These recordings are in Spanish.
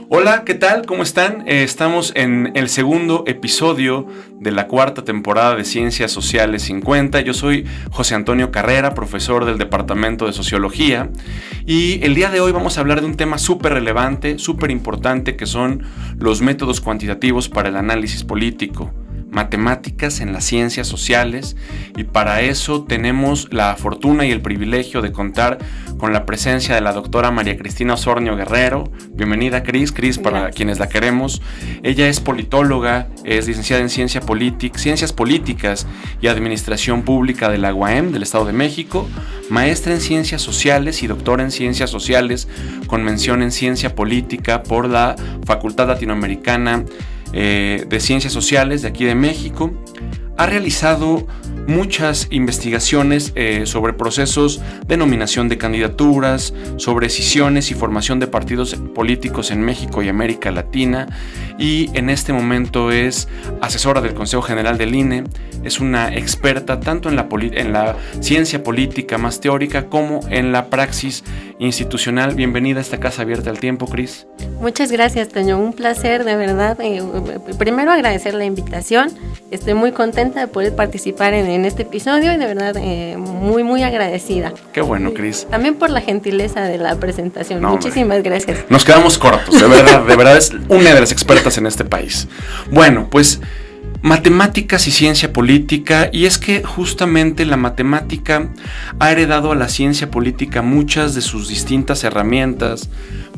Hola, ¿qué tal? ¿Cómo están? Estamos en el segundo episodio de la cuarta temporada de Ciencias Sociales 50. Yo soy José Antonio Carrera, profesor del Departamento de Sociología, y el día de hoy vamos a hablar de un tema súper relevante, súper importante, que son los métodos cuantitativos para el análisis político, matemáticas en las ciencias sociales, y para eso tenemos la fortuna y el privilegio de contar con la presencia de la doctora María Cristina Osornio Guerrero. Bienvenida, Cris, para quienes la queremos. Ella es politóloga, es licenciada en Ciencias Políticas y Administración Pública de la UAM del Estado de México, maestra en Ciencias Sociales y doctora en Ciencias Sociales con mención en Ciencia Política por la Facultad Latinoamericana de Ciencias Sociales de aquí de México. Ha realizado muchas investigaciones sobre procesos de nominación de candidaturas, sobre decisiones y formación de partidos políticos en México y América Latina, y en este momento es asesora del Consejo General del INE. Es una experta tanto en la ciencia política más teórica como en la praxis institucional. Bienvenida a esta Casa Abierta al Tiempo, Cris. Muchas gracias, Toño. Un placer, de verdad. Primero agradecer la invitación. Estoy muy contenta de poder participar en este episodio y de verdad muy agradecida. Qué bueno, Cris. También por la gentileza de la presentación. Muchísimas gracias. Nos quedamos cortos, de verdad es una de las expertas en este país. Bueno, pues matemáticas y ciencia política, y es que justamente la matemática ha heredado a la ciencia política muchas de sus distintas herramientas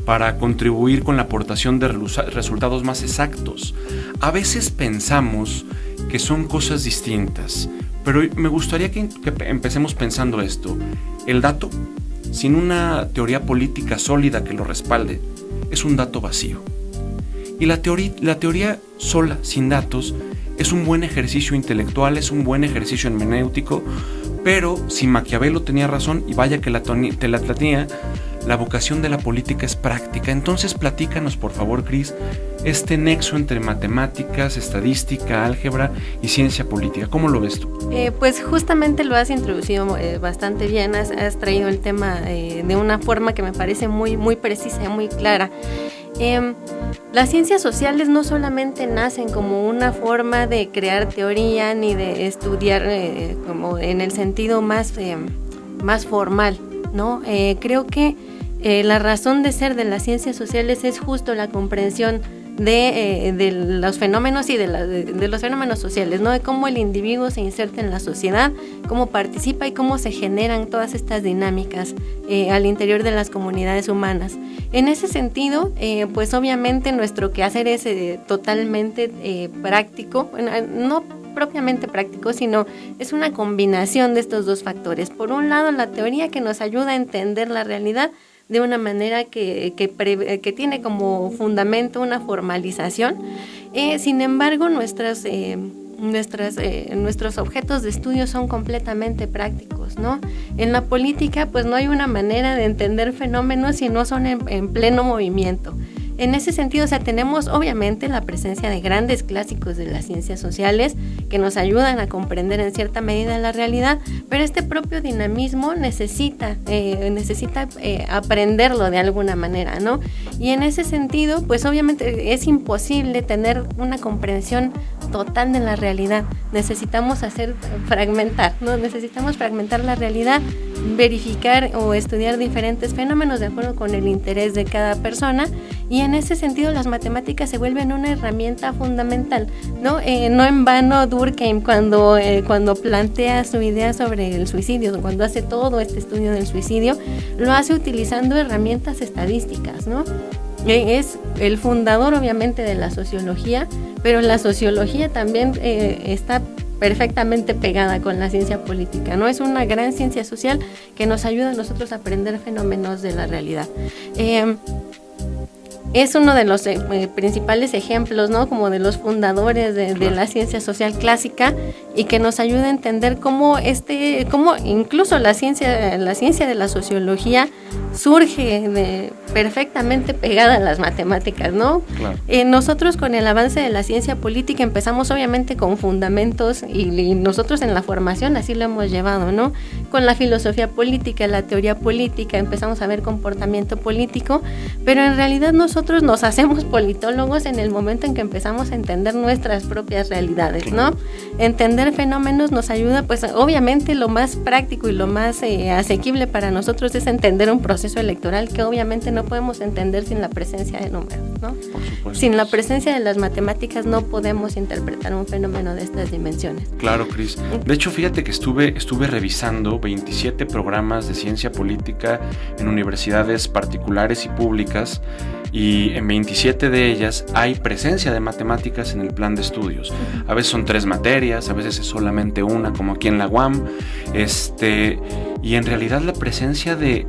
para contribuir con la aportación de resultados más exactos. A veces pensamos que son cosas distintas, pero me gustaría que empecemos pensando esto. El dato, sin una teoría política sólida que lo respalde, es un dato vacío. Y la teoría sola, sin datos, es un buen ejercicio intelectual, es un buen ejercicio hermenéutico, pero si Maquiavelo tenía razón, y vaya que la tenía, la vocación de la política es práctica. Entonces platícanos, por favor, Cris, este nexo entre matemáticas, estadística, álgebra y ciencia política. ¿Cómo lo ves tú? Pues justamente lo has introducido bastante bien, has traído el tema de una forma que me parece muy precisa y muy clara. Las ciencias sociales no solamente nacen como una forma de crear teoría ni de estudiar como en el sentido más formal, ¿no? Creo que la razón de ser de las ciencias sociales es justo la comprensión de los fenómenos y de los fenómenos sociales, ¿no? De cómo el individuo se inserta en la sociedad, cómo participa y cómo se generan todas estas dinámicas al interior de las comunidades humanas. En ese sentido, pues obviamente nuestro quehacer es totalmente práctico, no propiamente práctico, sino es una combinación de estos dos factores. Por un lado, la teoría que nos ayuda a entender la realidad de una manera que tiene como fundamento una formalización. Sin embargo, nuestros objetos de estudio son completamente prácticos, ¿no? En la política, pues no hay una manera de entender fenómenos si no son en pleno movimiento. En ese sentido, tenemos obviamente la presencia de grandes clásicos de las ciencias sociales que nos ayudan a comprender en cierta medida la realidad, pero este propio dinamismo necesita aprenderlo de alguna manera, ¿no? Y en ese sentido, pues obviamente es imposible tener una comprensión total de la realidad. Necesitamos fragmentar, ¿no? Necesitamos fragmentar la realidad, verificar o estudiar diferentes fenómenos de acuerdo con el interés de cada persona, y en ese sentido las matemáticas se vuelven una herramienta fundamental, ¿no? No en vano Durkheim cuando plantea su idea sobre el suicidio, cuando hace todo este estudio del suicidio, lo hace utilizando herramientas estadísticas, ¿no? Es el fundador obviamente de la sociología, pero la sociología también está perfectamente pegada con la ciencia política, ¿no? Es una gran ciencia social que nos ayuda a nosotros a aprender fenómenos de la realidad. Es uno de los principales ejemplos, ¿no? Como de los fundadores de la ciencia social clásica, y que nos ayuda a entender cómo incluso la ciencia de la sociología surge perfectamente pegada a las matemáticas, ¿no? Claro. Nosotros con el avance de la ciencia política empezamos obviamente con fundamentos y nosotros en la formación así lo hemos llevado, ¿no? Con la filosofía política, la teoría política, empezamos a ver comportamiento político, pero en realidad nosotros nos hacemos politólogos en el momento en que empezamos a entender nuestras propias realidades, ¿no? Entender fenómenos nos ayuda, pues obviamente lo más práctico y lo más asequible para nosotros es entender un proceso electoral que obviamente no podemos entender sin la presencia de números, ¿no? Por supuesto. Sin la presencia de las matemáticas no podemos interpretar un fenómeno de estas dimensiones. Claro, Cris. De hecho, fíjate que estuve revisando 27 programas de ciencia política en universidades particulares y públicas, y en 27 de ellas hay presencia de matemáticas en el plan de estudios. A veces son 3 materias, a veces es solamente una, como aquí en la UAM, y en realidad la presencia de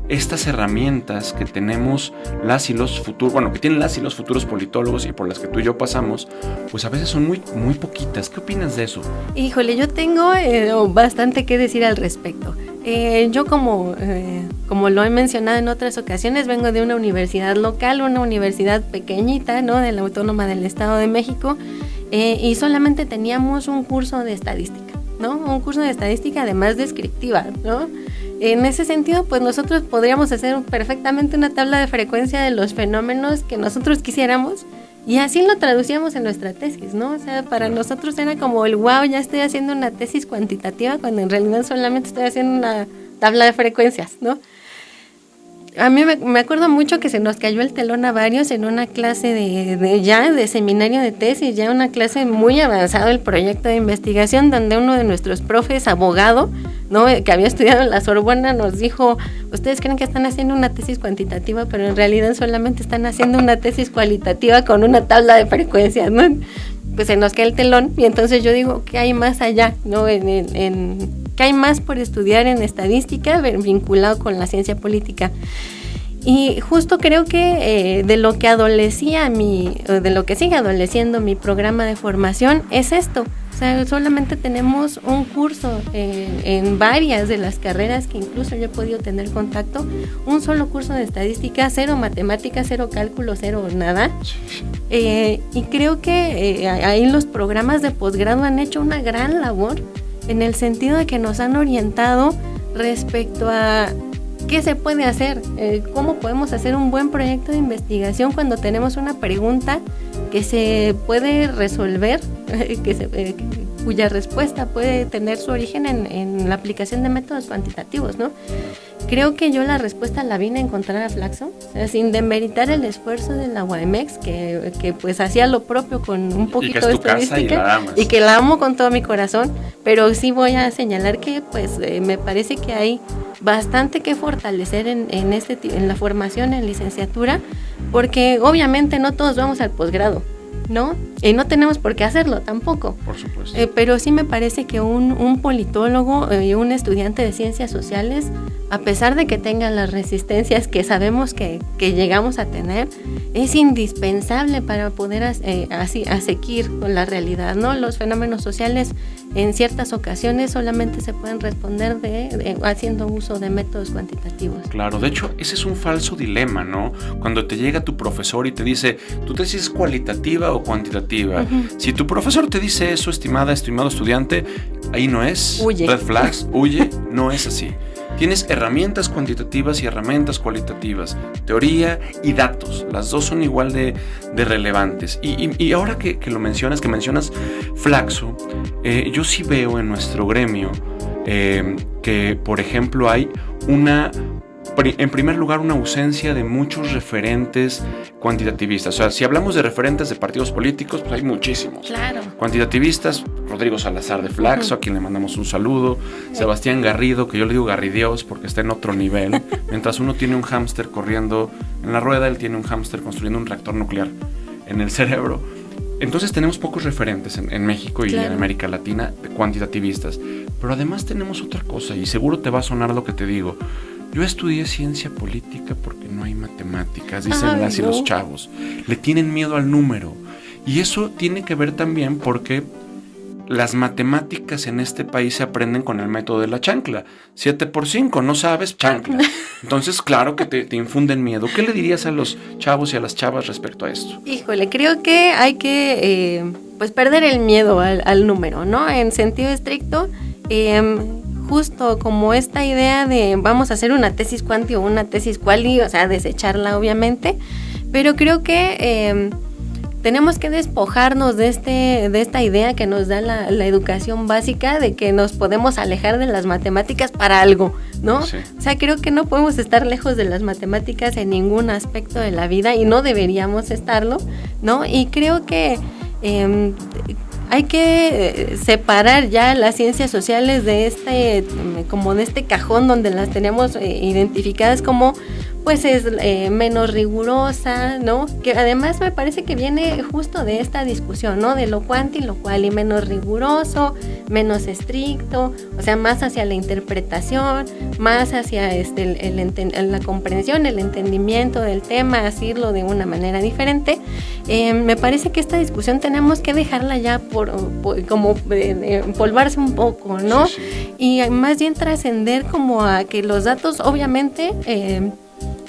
estas herramientas que tenemos las y los futuros, bueno, que tienen las y los futuros politólogos y por las que tú y yo pasamos, pues a veces son muy, muy poquitas. ¿Qué opinas de eso? Híjole, yo tengo bastante que decir al respecto. Yo como lo he mencionado en otras ocasiones, vengo de una universidad local, una universidad pequeñita, ¿no? De la Autónoma del Estado de México, y solamente teníamos un curso de estadística, ¿no? Un curso de estadística además descriptiva, ¿no? En ese sentido, pues nosotros podríamos hacer perfectamente una tabla de frecuencia de los fenómenos que nosotros quisiéramos y así lo traducíamos en nuestra tesis, ¿no? O sea, para nosotros era como el wow, ya estoy haciendo una tesis cuantitativa cuando en realidad solamente estoy haciendo una tabla de frecuencias, ¿no? A mí me acuerdo mucho que se nos cayó el telón a varios en una clase de seminario de tesis, ya una clase muy avanzada del proyecto de investigación, donde uno de nuestros profes, abogado, ¿no? Que había estudiado en la Sorbona, nos dijo, ustedes creen que están haciendo una tesis cuantitativa, pero en realidad solamente están haciendo una tesis cualitativa con una tabla de frecuencias, ¿no? Pues se nos cae el telón y entonces yo digo, ¿qué hay más allá, ¿no? ¿Qué hay más por estudiar en estadística vinculado con la ciencia política? Y justo creo que de lo que adolecía de lo que sigue adoleciendo mi programa de formación es esto. O sea, solamente tenemos un curso en varias de las carreras que incluso yo he podido tener contacto, un solo curso de estadística, 0 matemáticas, 0 cálculo, 0 nada. Y creo que ahí los programas de posgrado han hecho una gran labor en el sentido de que nos han orientado respecto a qué se puede hacer, cómo podemos hacer un buen proyecto de investigación cuando tenemos una pregunta que se puede resolver, cuya respuesta puede tener su origen en la aplicación de métodos cuantitativos, ¿no? Creo que yo la respuesta la vine a encontrar a Flaxo, o sea, sin demeritar el esfuerzo de la UAMX, que pues hacía lo propio con un poquito de estadística y que la amo con todo mi corazón, pero sí voy a señalar que pues me parece que hay bastante que fortalecer en la formación en licenciatura, porque obviamente no todos vamos al posgrado, ¿no? Y no tenemos por qué hacerlo tampoco. Por supuesto. Pero sí me parece que un politólogo y un estudiante de ciencias sociales, a pesar de que tenga las resistencias que sabemos que llegamos a tener, es indispensable para poder asequir con la realidad, ¿no? Los fenómenos sociales en ciertas ocasiones solamente se pueden responder haciendo uso de métodos cuantitativos. Claro, de hecho, ese es un falso dilema, ¿no? Cuando te llega tu profesor y te dice, ¿tu tesis es cualitativa o cuantitativa? Uh-huh. Si tu profesor te dice eso, estimado estudiante, ahí no es. Huye. Red flags, huye, no es así. Tienes herramientas cuantitativas y herramientas cualitativas, teoría y datos, las dos son igual de relevantes. Y ahora que mencionas Flaxo, yo sí veo en nuestro gremio que, por ejemplo, hay en primer lugar, una ausencia de muchos referentes cuantitativistas. O sea, si hablamos de referentes de partidos políticos, pues hay muchísimos. Claro. Cuantitativistas, Rodrigo Salazar de Flaxo, uh-huh, a quien le mandamos un saludo. Sebastián Garrido, que yo le digo Garridios porque está en otro nivel. Mientras uno tiene un hámster corriendo en la rueda, él tiene un hámster construyendo un reactor nuclear en el cerebro. Entonces tenemos pocos referentes en México y claro, en América Latina cuantitativistas. Pero además tenemos otra cosa, y seguro te va a sonar lo que te digo. Yo estudié ciencia política porque no hay matemáticas, dicen las y los chavos. Le tienen miedo al número. Y eso tiene que ver también porque las matemáticas en este país se aprenden con el método de la chancla. 7 por 5, no sabes, chancla. Entonces, claro que te infunden miedo. ¿Qué le dirías a los chavos y a las chavas respecto a esto? Híjole, creo que hay que pues perder el miedo al número, ¿no? En sentido estricto, justo como esta idea de vamos a hacer una tesis cuanti o una tesis quali, o sea, desecharla obviamente, pero creo que tenemos que despojarnos de esta idea que nos da la educación básica de que nos podemos alejar de las matemáticas para algo, ¿no? Sí. O sea, creo que no podemos estar lejos de las matemáticas en ningún aspecto de la vida y no deberíamos estarlo, ¿no? Y creo que hay que separar ya las ciencias sociales de este cajón donde las tenemos identificadas como pues es menos rigurosa, ¿no? Que además me parece que viene justo de esta discusión, ¿no? De lo cuanti, lo cual y menos riguroso, menos estricto, o sea, más hacia la interpretación, más hacia la comprensión, el entendimiento del tema, decirlo de una manera diferente. Me parece que esta discusión tenemos que dejarla ya como empolvarse un poco, ¿no? Sí, sí. Y más bien trascender como a que los datos, obviamente,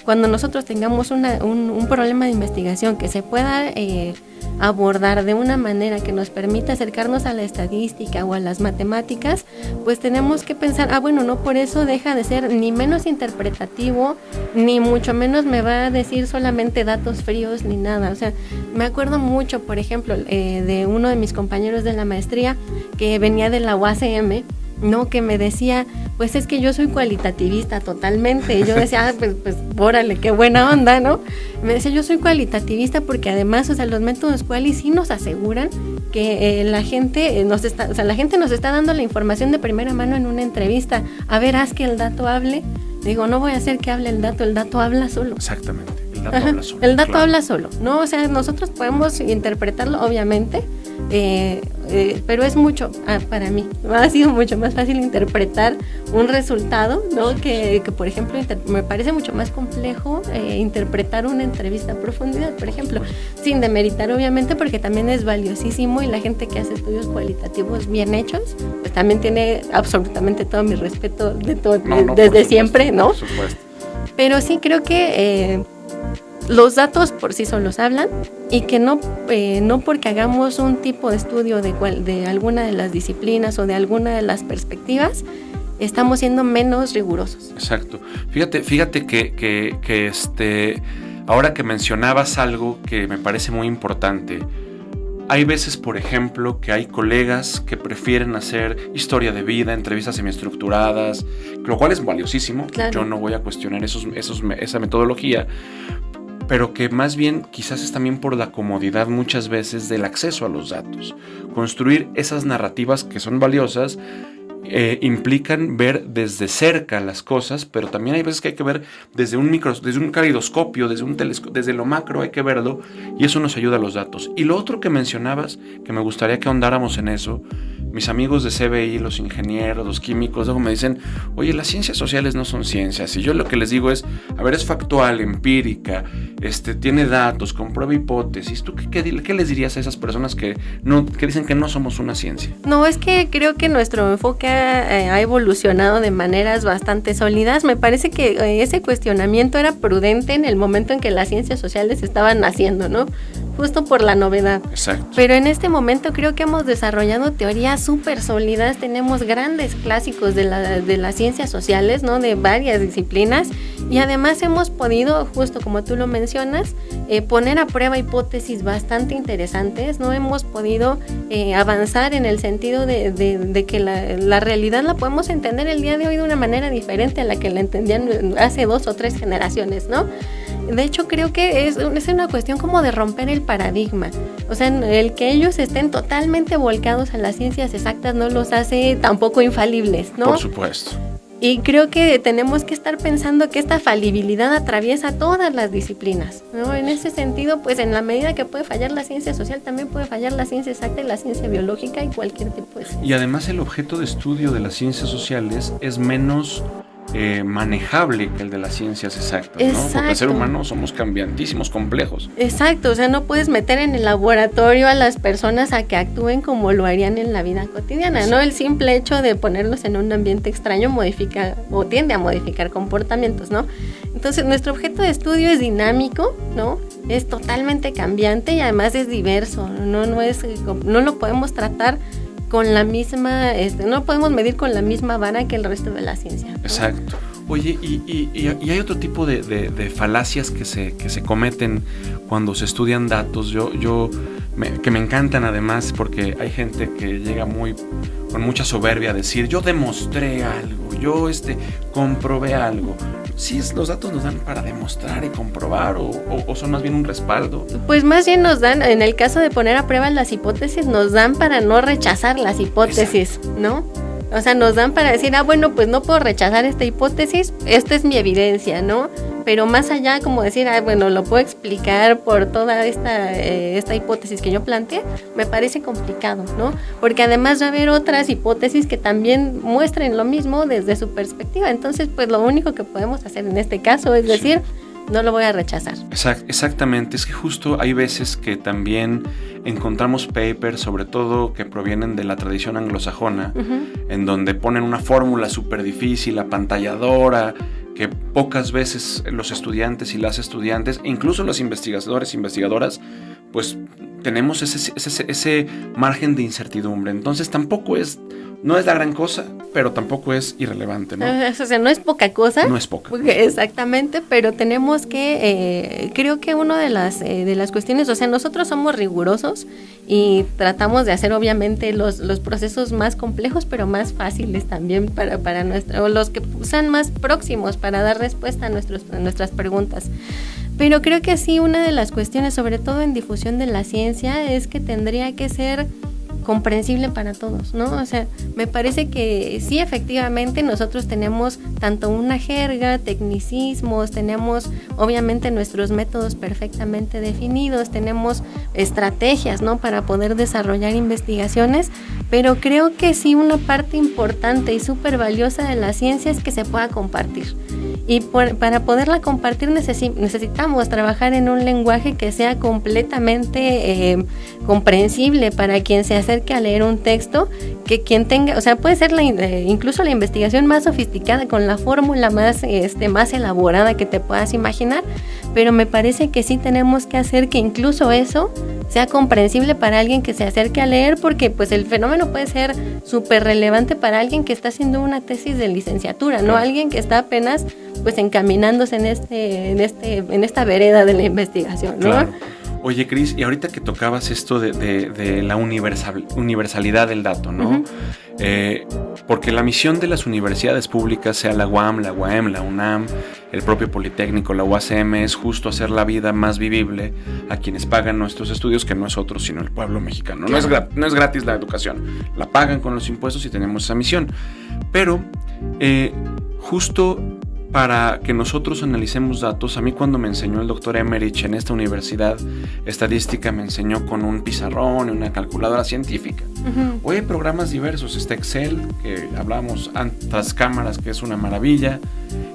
cuando nosotros tengamos un problema de investigación que se pueda abordar de una manera que nos permita acercarnos a la estadística o a las matemáticas, pues tenemos que pensar, bueno, no por eso deja de ser ni menos interpretativo, ni mucho menos me va a decir solamente datos fríos ni nada. O sea, me acuerdo mucho, por ejemplo, de uno de mis compañeros de la maestría que venía de la UACM, ¿no? Que me decía, pues es que yo soy cualitativista totalmente. Y yo decía, pues órale, qué buena onda, ¿no? Me decía, yo soy cualitativista porque además, o sea, los métodos quali sí nos aseguran que la gente nos está dando la información de primera mano en una entrevista. A ver, haz que el dato hable. Digo, no voy a hacer que hable el dato habla solo. Exactamente, el dato habla solo. El dato habla solo, ¿no? O sea, nosotros podemos interpretarlo, obviamente, pero es mucho, para mí, ha sido mucho más fácil interpretar un resultado, ¿no? Que por ejemplo, me parece mucho más complejo interpretar una entrevista a profundidad, por ejemplo, sin demeritar, obviamente, porque también es valiosísimo y la gente que hace estudios cualitativos bien hechos, pues también tiene absolutamente todo mi respeto de todo, desde siempre, ¿no? Por supuesto. Pero sí creo que los datos por sí solos hablan y que no porque hagamos un tipo de estudio de alguna de las disciplinas o de alguna de las perspectivas, estamos siendo menos rigurosos. Exacto. Fíjate que ahora que mencionabas algo que me parece muy importante, hay veces, por ejemplo, que hay colegas que prefieren hacer historia de vida, entrevistas semiestructuradas, lo cual es valiosísimo. Claro. Yo no voy a cuestionar esa metodología, pero que más bien quizás es también por la comodidad muchas veces del acceso a los datos. Construir esas narrativas que son valiosas implican ver desde cerca las cosas, pero también hay veces que hay que ver desde un caleidoscopio, desde un telescopio, desde lo macro hay que verlo, y eso nos ayuda a los datos. Y lo otro que mencionabas, que me gustaría que ahondáramos en eso, mis amigos de CBI, los ingenieros, los químicos, luego me dicen, oye, las ciencias sociales no son ciencias, y yo lo que les digo es, a ver, es factual, empírica, tiene datos, comprueba hipótesis. ¿Tú qué les dirías a esas personas que dicen que no somos una ciencia? No, es que creo que nuestro enfoque ha evolucionado de maneras bastante sólidas. Me parece que ese cuestionamiento era prudente en el momento en que las ciencias sociales estaban naciendo, ¿no? Justo por la novedad. Exacto. Pero en este momento creo que hemos desarrollado teorías súper sólidas, tenemos grandes clásicos de las ciencias sociales, ¿no? De varias disciplinas, y además hemos podido, justo como tú lo mencionas, poner a prueba hipótesis bastante interesantes, ¿no? Hemos podido avanzar en el sentido de que la realidad la podemos entender el día de hoy de una manera diferente a la que la entendían hace 2 o 3 generaciones, ¿no? De hecho, creo que es una cuestión como de romper el paradigma. O sea, el que ellos estén totalmente volcados a las ciencias exactas no los hace tampoco infalibles, ¿no? Por supuesto. Y creo que tenemos que estar pensando que esta falibilidad atraviesa todas las disciplinas, ¿no? En ese sentido, pues en la medida que puede fallar la ciencia social, también puede fallar la ciencia exacta y la ciencia biológica y cualquier tipo de ciencia. Y además el objeto de estudio de las ciencias sociales es menos manejable que el de las ciencias exactas, ¿no? Porque el ser humano somos cambiantísimos, complejos. Exacto, o sea, no puedes meter en el laboratorio a las personas a que actúen como lo harían en la vida cotidiana, sí. ¿No? El simple hecho de ponerlos en un ambiente extraño modifica o tiende a modificar comportamientos, ¿no? Entonces, nuestro objeto de estudio es dinámico, ¿no? Es totalmente cambiante y además es diverso, no lo podemos tratar con la misma, no podemos medir con la misma vara que el resto de la ciencia, ¿no? Exacto. Oye, y hay otro tipo de falacias que se cometen cuando se estudian datos. Que me encantan además, porque hay gente que llega con mucha soberbia a decir, yo demostré algo, yo comprobé algo. ¿Sí los datos nos dan para demostrar y comprobar o son más bien un respaldo? Pues más bien nos dan, en el caso de poner a prueba las hipótesis, nos dan para no rechazar las hipótesis, exacto, ¿no? O sea, nos dan para decir, bueno, pues no puedo rechazar esta hipótesis, esta es mi evidencia, ¿no? Pero más allá, como decir, bueno, lo puedo explicar por toda esta hipótesis que yo planteé, me parece complicado, ¿no? Porque además va a haber otras hipótesis que también muestren lo mismo desde su perspectiva. Entonces, pues lo único que podemos hacer en este caso es decir, no lo voy a rechazar. Exactamente, es que justo hay veces que también encontramos papers, sobre todo que provienen de la tradición anglosajona, en donde ponen una fórmula súper difícil, apantalladora, que pocas veces los estudiantes y las estudiantes, incluso los investigadores e investigadoras, pues tenemos ese margen de incertidumbre. Entonces no es la gran cosa, pero tampoco es irrelevante, ¿no? O sea, no es poca cosa. No es poca. Exactamente, pero tenemos que, creo que una de las cuestiones, o sea, nosotros somos rigurosos y tratamos de hacer obviamente los procesos más complejos, pero más fáciles también para o los que sean más próximos para dar respuesta a nuestras preguntas. Pero creo que sí, una de las cuestiones, sobre todo en difusión de la ciencia, es que tendría que ser comprensible para todos, ¿no? O sea, me parece que sí, efectivamente, nosotros tenemos tanto una jerga, tecnicismos, tenemos obviamente nuestros métodos perfectamente definidos, tenemos estrategias, ¿no?, para poder desarrollar investigaciones, pero creo que sí una parte importante y súper valiosa de la ciencia es que se pueda compartir. Y para poderla compartir necesitamos trabajar en un lenguaje que sea completamente comprensible para quien se acerque a leer un texto, que quien tenga, o sea, puede ser incluso la investigación más sofisticada, con la fórmula más elaborada que te puedas imaginar, pero me parece que sí tenemos que hacer que incluso eso sea comprensible para alguien que se acerque a leer, porque pues el fenómeno puede ser súper relevante para alguien que está haciendo una tesis de licenciatura, no alguien que está apenas pues encaminándose en esta vereda de la investigación, ¿no? Claro. Oye, Cris, y ahorita que tocabas esto de la universalidad del dato, ¿no? Uh-huh. Porque la misión de las universidades públicas, sea la UAM, la UAM, la UNAM, el propio Politécnico, la UACM, es justo hacer la vida más vivible a quienes pagan nuestros estudios, que no es otro sino el pueblo mexicano. No es gratis la educación, la pagan con los impuestos y tenemos esa misión. Pero justo para que nosotros analicemos datos, a mí cuando me enseñó el doctor Emerich en esta universidad, estadística me enseñó con un pizarrón y una calculadora científica. Uh-huh. Hoy hay programas diversos, está Excel, que hablamos antes, cámaras, que es una maravilla,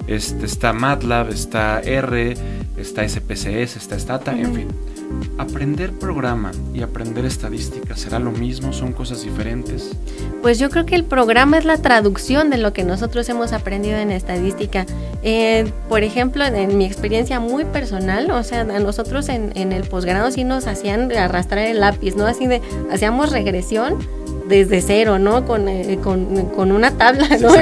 está MATLAB, está R, está SPSS, está Stata, uh-huh. En fin. ¿Aprender programa y aprender estadística será lo mismo? ¿Son cosas diferentes? Pues yo creo que el programa es la traducción de lo que nosotros hemos aprendido en estadística. Por ejemplo, en mi experiencia muy personal, o sea, a nosotros en el posgrado sí nos hacían arrastrar el lápiz, ¿no? Así hacíamos regresión desde cero, ¿no? Con una tabla, ¿no?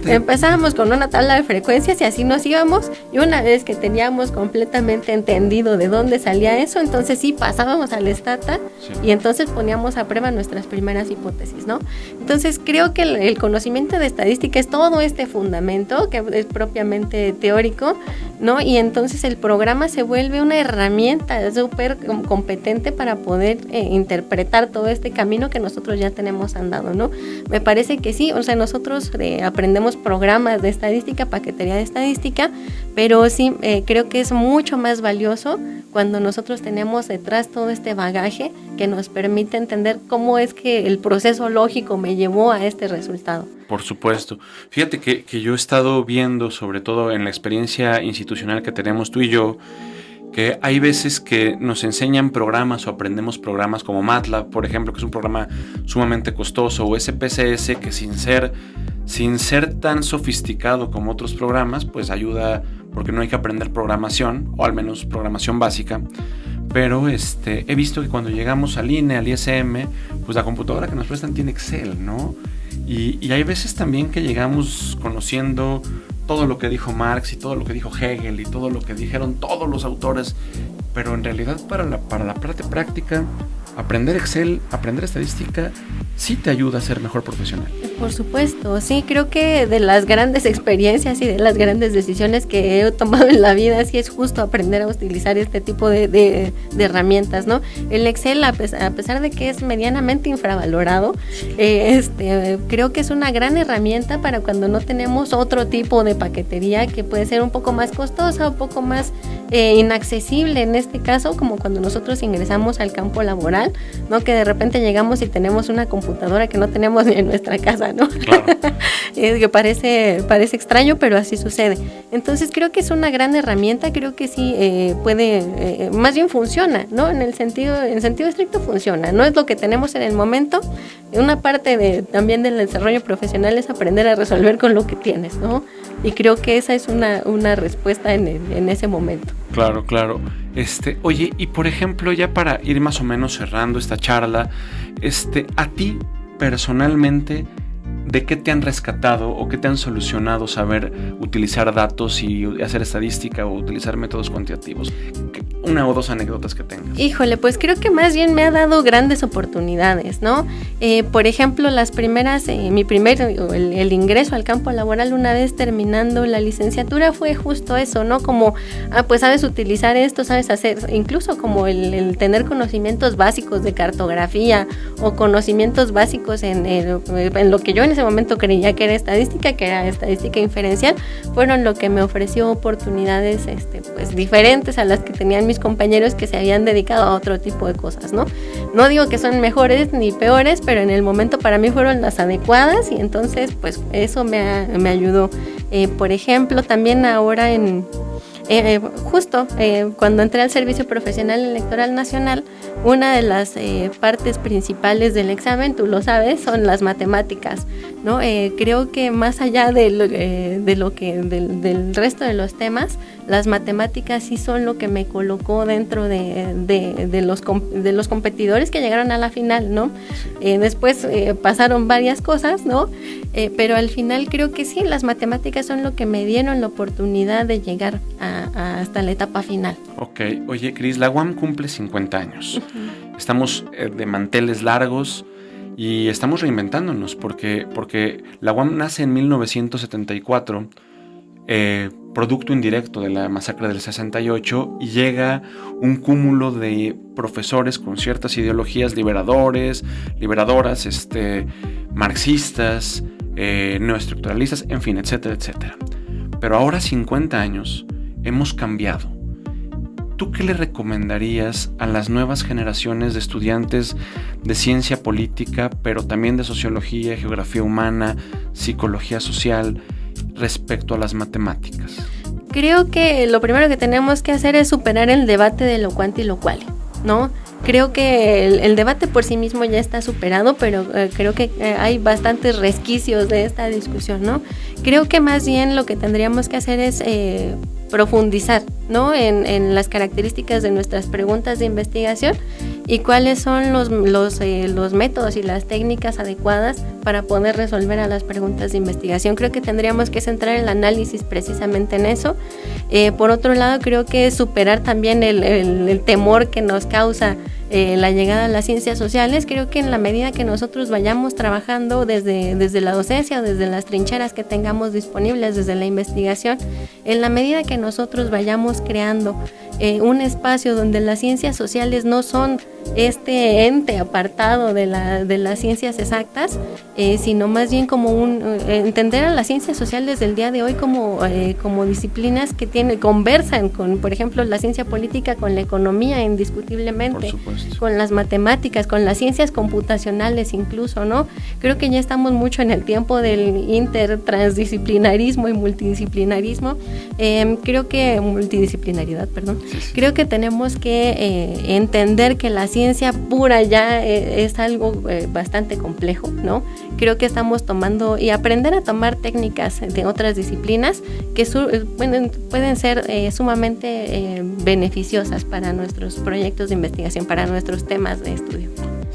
Empezábamos con una tabla de frecuencias y así nos íbamos, y una vez que teníamos completamente entendido de dónde salía eso, entonces sí pasábamos al Stata, sí. Y entonces poníamos a prueba nuestras primeras hipótesis, ¿no? Entonces creo que el conocimiento de estadística es todo este fundamento que es propiamente teórico, ¿no? Y entonces el programa se vuelve una herramienta súper competente para poder interpretar todo este camino que nosotros ya ya tenemos andado, ¿no? Me parece que sí, o sea, nosotros aprendemos programas de estadística, paquetería de estadística, pero sí creo que es mucho más valioso cuando nosotros tenemos detrás todo este bagaje que nos permite entender cómo es que el proceso lógico me llevó a este resultado. Por supuesto. Fíjate que yo he estado viendo, sobre todo en la experiencia institucional que tenemos tú y yo, que hay veces que nos enseñan programas o aprendemos programas como MATLAB, por ejemplo, que es un programa sumamente costoso, o SPSS, que sin ser tan sofisticado como otros programas, pues ayuda, porque no hay que aprender programación, o al menos programación básica. Pero he visto que cuando llegamos al INE, al ISM, pues la computadora que nos prestan tiene Excel, ¿no? Y hay veces también que llegamos conociendo todo lo que dijo Marx y todo lo que dijo Hegel y todo lo que dijeron todos los autores, pero en realidad para la parte práctica, aprender Excel, aprender estadística, sí te ayuda a ser mejor profesional. Por supuesto, sí, creo que de las grandes experiencias y de las grandes decisiones que he tomado en la vida, sí es justo aprender a utilizar este tipo de herramientas, ¿no? El Excel, a pesar de que es medianamente infravalorado, creo que es una gran herramienta para cuando no tenemos otro tipo de paquetería que puede ser un poco más costosa, un poco más inaccesible en este caso, como cuando nosotros ingresamos al campo laboral, ¿no? Que de repente llegamos y tenemos una computadora que no tenemos ni en nuestra casa, ¿no? Claro. Que parece extraño, pero así sucede. Entonces creo que es una gran herramienta, creo que sí puede, más bien funciona, ¿no? En sentido estricto funciona, no es lo que tenemos en el momento. Una parte también del desarrollo profesional es aprender a resolver con lo que tienes, ¿no? Y creo que esa es una respuesta en ese momento. Claro. Oye, y por ejemplo, ya para ir más o menos cerrando esta charla, a ti personalmente, ¿de qué te han rescatado o qué te han solucionado saber utilizar datos y hacer estadística o utilizar métodos cuantitativos? Una o dos anécdotas que tengas. Híjole, pues creo que más bien me ha dado grandes oportunidades, ¿no? Por ejemplo, las primeras, el ingreso al campo laboral una vez terminando la licenciatura fue justo eso, ¿no? Como, pues sabes utilizar esto, sabes hacer, incluso como el tener conocimientos básicos de cartografía o conocimientos básicos en lo que yo en ese momento creía que era estadística inferencial, fueron lo que me ofreció oportunidades pues diferentes a las que tenían mis compañeros que se habían dedicado a otro tipo de cosas, ¿no? No digo que son mejores ni peores, pero en el momento para mí fueron las adecuadas y entonces pues eso me ayudó. Por ejemplo, también ahora cuando entré al Servicio Profesional Electoral Nacional, una de las partes principales del examen, tú lo sabes, son las matemáticas, ¿no? Creo que más allá del resto de los temas, las matemáticas sí son lo que me colocó dentro de los competidores que llegaron a la final, ¿no? Después pasaron varias cosas, ¿no? Pero al final creo que sí, las matemáticas son lo que me dieron la oportunidad de llegar hasta la etapa final. Ok, oye Cris, la UAM cumple 50 años. Uh-huh. Estamos de manteles largos y estamos reinventándonos porque la UAM nace en 1974, producto indirecto de la masacre del 68, y llega un cúmulo de profesores con ciertas ideologías liberadoras, marxistas, neoestructuralistas, en fin, etcétera, etcétera. Pero ahora, 50 años, hemos cambiado. ¿Tú qué le recomendarías a las nuevas generaciones de estudiantes de ciencia política, pero también de sociología, geografía humana, psicología social, respecto a las matemáticas? Creo que lo primero que tenemos que hacer es superar el debate de lo cuanti y lo quali, ¿no? Creo que el debate por sí mismo ya está superado, pero creo que hay bastantes resquicios de esta discusión, ¿no? Creo que más bien lo que tendríamos que hacer es profundizar, ¿no? En las características de nuestras preguntas de investigación y cuáles son los métodos y las técnicas adecuadas para poder resolver a las preguntas de investigación. Creo que tendríamos que centrar el análisis precisamente en eso. Por otro lado, creo que superar también el temor que nos causa la llegada a las ciencias sociales. Creo que en la medida que nosotros vayamos trabajando desde la docencia o desde las trincheras que tengamos disponibles, desde la investigación, en la medida que nosotros vayamos creando un espacio donde las ciencias sociales no son este ente apartado de las ciencias exactas, sino más bien como entender a las ciencias sociales del día de hoy como disciplinas que conversan con, por ejemplo, la ciencia política con la economía indiscutiblemente, con las matemáticas, con las ciencias computacionales incluso, ¿no? Creo que ya estamos mucho en el tiempo del intertransdisciplinarismo y multidisciplinarismo. Multidisciplinaridad, perdón. Sí. Creo que tenemos que entender que la ciencia pura ya es algo bastante complejo, ¿no? Creo que estamos tomando y aprender a tomar técnicas de otras disciplinas que pueden ser sumamente beneficiosas para nuestros proyectos de investigación, para nuestros temas de estudio.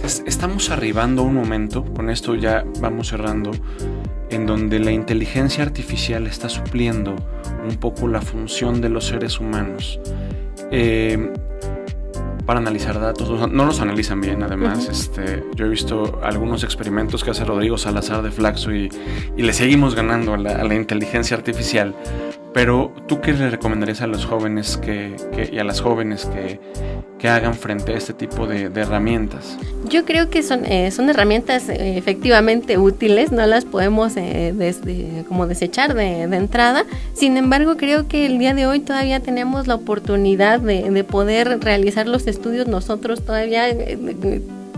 Estamos arribando a un momento, con esto ya vamos cerrando, en donde la inteligencia artificial está supliendo un poco la función de los seres humanos para analizar datos. No los analizan bien, además. Yo he visto algunos experimentos que hace Rodrigo Salazar de Flaxo y le seguimos ganando a la inteligencia artificial. Pero ¿tú qué le recomendarías a los jóvenes y a las jóvenes que hagan frente a este tipo de herramientas? Yo creo que son herramientas efectivamente útiles, no las podemos como desechar de entrada. Sin embargo, creo que el día de hoy todavía tenemos la oportunidad de poder realizar los estudios nosotros todavía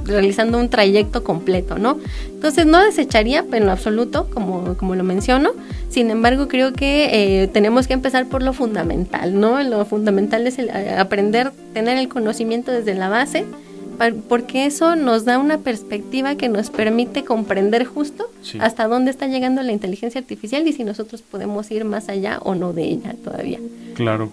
realizando un trayecto completo, ¿no? Entonces no desecharía en lo absoluto, como lo menciono. Sin embargo, creo que tenemos que empezar por lo fundamental, ¿no? Lo fundamental es aprender, tener el conocimiento desde la base, porque eso nos da una perspectiva que nos permite comprender justo hasta dónde está llegando la inteligencia artificial y si nosotros podemos ir más allá o no de ella todavía. Claro.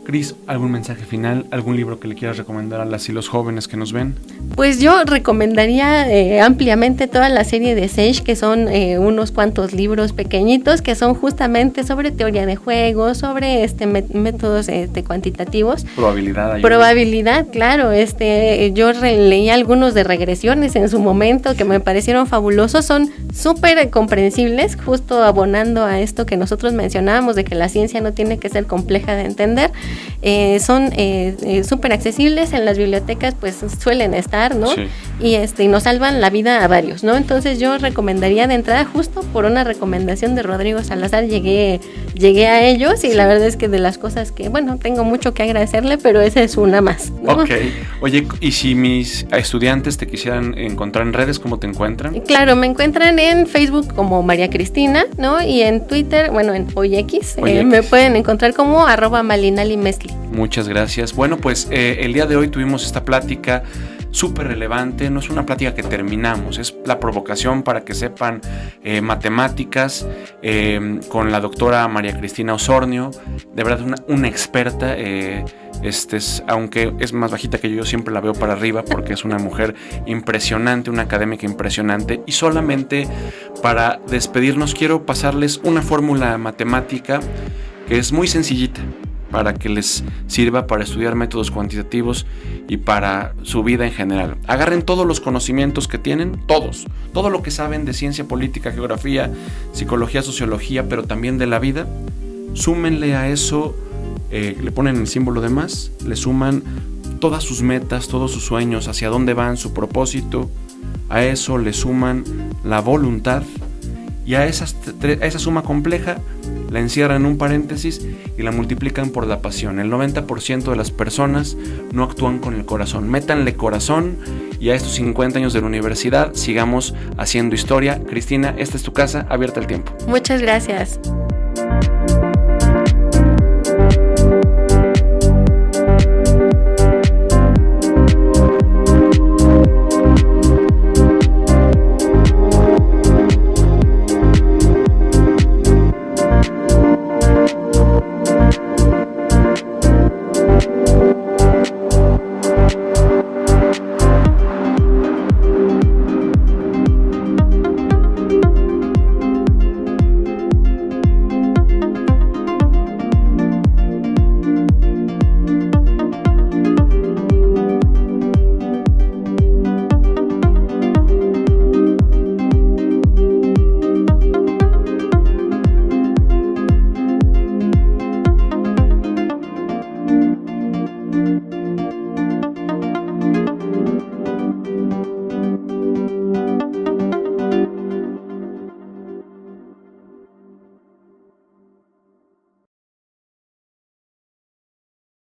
Cris, ¿algún mensaje final? ¿Algún libro que le quieras recomendar a las y los jóvenes que nos ven? Pues yo recomendaría ampliamente toda la serie de Sage, que son unos cuantos libros pequeñitos que son justamente sobre teoría de juegos, sobre métodos cuantitativos. Probabilidad, claro. Yo leí algunos de regresiones en su momento que me parecieron fabulosos, son súper comprensibles, justo abonando a esto que nosotros mencionábamos de que la ciencia no tiene que ser compleja de entender. Son súper accesibles, en las bibliotecas pues suelen estar, ¿no? Sí. Y nos salvan la vida a varios, ¿no? Entonces yo recomendaría de entrada, justo por una recomendación de Rodrigo Salazar, llegué a ellos y la verdad es que de las cosas que, tengo mucho que agradecerle, pero esa es una más, ¿no? Ok. Oye, ¿y si mis estudiantes te quisieran encontrar en redes, cómo te encuentran? Claro, me encuentran en Facebook como María Cristina, ¿no? Y en Twitter, en OyX, me pueden encontrar como @Malinali-Mesli. Muchas gracias. Bueno, pues el día de hoy tuvimos esta plática súper relevante. No es una plática que terminamos, es la provocación para que sepan matemáticas con la doctora María Cristina Osornio, de verdad una experta. Aunque es más bajita que yo siempre la veo para arriba porque es una mujer impresionante, una académica impresionante. Y solamente para despedirnos quiero pasarles una fórmula matemática que es muy sencillita, para que les sirva para estudiar métodos cuantitativos y para su vida en general. Agarren todos los conocimientos que tienen, todo lo que saben de ciencia política, geografía, psicología, sociología, pero también de la vida. Súmenle a eso, le ponen el símbolo de más, le suman todas sus metas, todos sus sueños, hacia dónde van, su propósito. A eso le suman la voluntad y a esa suma compleja la encierran en un paréntesis y la multiplican por la pasión. El 90% de las personas no actúan con el corazón. Métanle corazón y a estos 50 años de la universidad sigamos haciendo historia. Cristina, esta es tu casa, abierta al tiempo. Muchas gracias.